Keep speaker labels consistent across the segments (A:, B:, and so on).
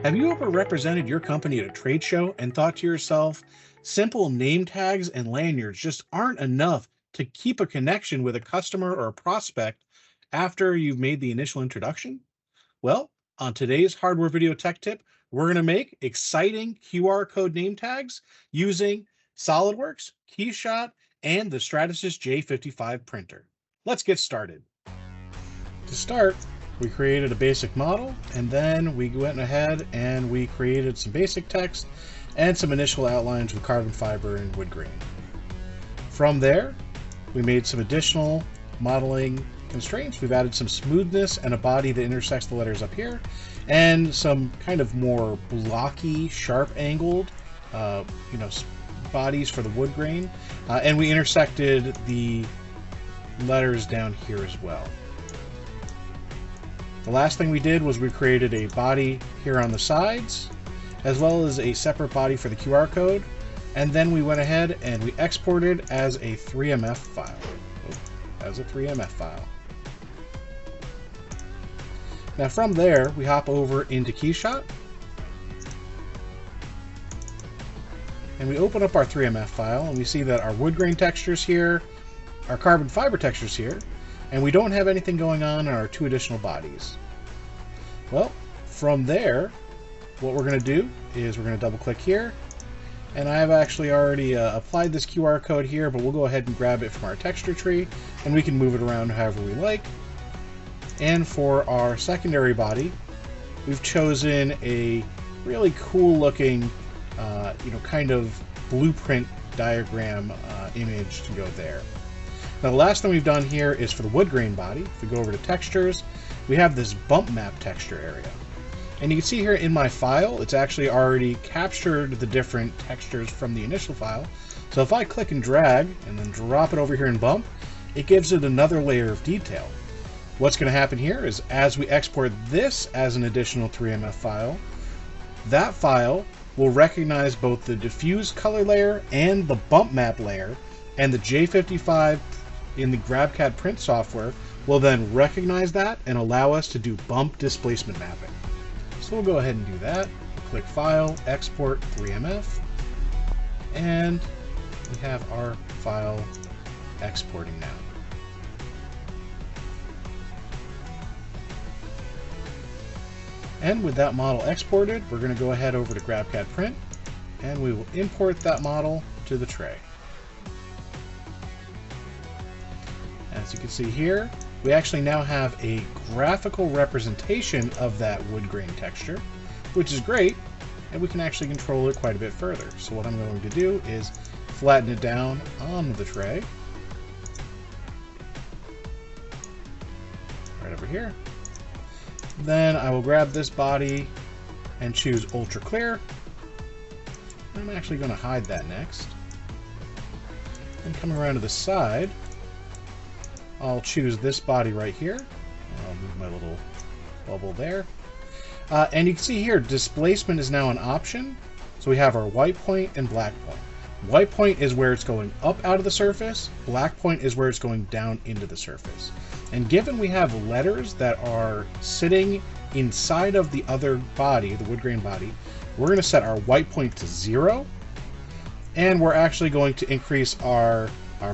A: Have you ever represented your company at a trade show and thought to yourself, simple name tags and lanyards just aren't enough to keep a connection with a customer or a prospect after you've made the initial introduction? Well, on today's hardware video tech tip, we're going to make exciting QR code name tags using SolidWorks, KeyShot, and the Stratasys J55 printer. Let's get started. To start, we created a basic model, and then we went ahead and we created some basic text and some initial outlines with carbon fiber and wood grain. From there, we made some additional modeling constraints. We've added some smoothness and a body that intersects the letters up here, and some kind of more blocky, sharp angled, bodies for the wood grain, and we intersected the letters down here as well. The last thing we did was we created a body here on the sides, as well as a separate body for the QR code, and then we went ahead and we exported as a 3MF file. Now from there, we hop over into KeyShot, and we open up our 3MF file, and we see that our wood grain texture's here, our carbon fiber texture's here, and we don't have anything going on in our two additional bodies. Well, from there, what we're going to do is we're going to double click here, and I've actually already applied this QR code here, but we'll go ahead and grab it from our texture tree, and we can move it around however we like. And for our secondary body, we've chosen a really cool looking, kind of blueprint diagram image to go there. Now the last thing we've done here is for the wood grain body. If we go over to textures, we have this bump map texture area. And you can see here in my file, it's actually already captured the different textures from the initial file. So if I click and drag and then drop it over here in bump, it gives it another layer of detail. What's going to happen here is as we export this as an additional 3MF file, that file will recognize both the diffuse color layer and the bump map layer, and the J55 in the GrabCAD print software will then recognize that and allow us to do bump displacement mapping. So we'll go ahead and do that. We'll click File, Export 3MF, and we have our file exporting now. And with that model exported, we're going to go ahead over to GrabCAD Print, and we will import that model to the tray. As you can see here, we actually now have a graphical representation of that wood grain texture, which is great, and we can actually control it quite a bit further. So what I'm going to do is flatten it down on the tray, right over here. Then I will grab this body and choose Ultra Clear. I'm actually going to hide that next. And coming around to the side, I'll choose this body right here. I'll move my little bubble there. And you can see here, displacement is now an option. So we have our white point and black point. White point is where it's going up out of the surface. Black point is where it's going down into the surface. And given we have letters that are sitting inside of the other body, the wood grain body, we're going to set our white point to 0. And we're actually going to increase our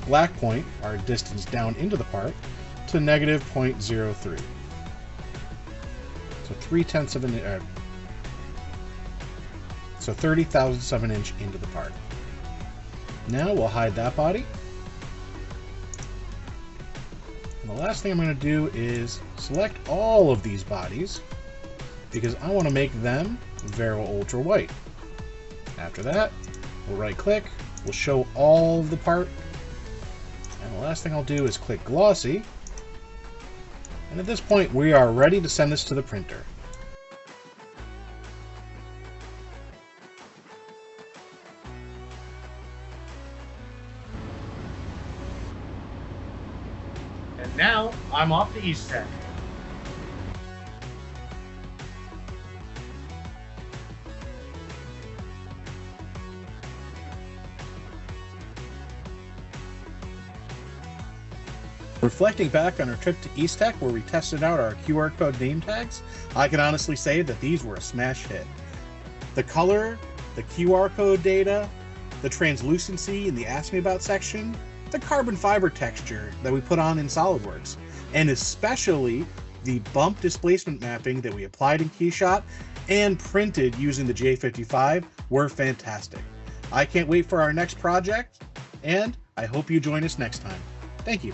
A: black point, our distance down into the part, to negative 0.03. So 0.3 of an inch, so 30,000ths of an inch into the part. Now we'll hide that body. And the last thing I'm going to do is select all of these bodies because I want to make them Vero Ultra White. After that, we'll right click, we'll show all of the part. And the last thing I'll do is click Glossy. And at this point, we are ready to send this to the printer.
B: And now, I'm off to East Tech.
A: Reflecting back on our trip to East Tech where we tested out our QR code name tags, I can honestly say that these were a smash hit. The color, the QR code data, the translucency in the Ask Me About section, the carbon fiber texture that we put on in SolidWorks, and especially the bump displacement mapping that we applied in KeyShot and printed using the J55 were fantastic. I can't wait for our next project, and I hope you join us next time. Thank you.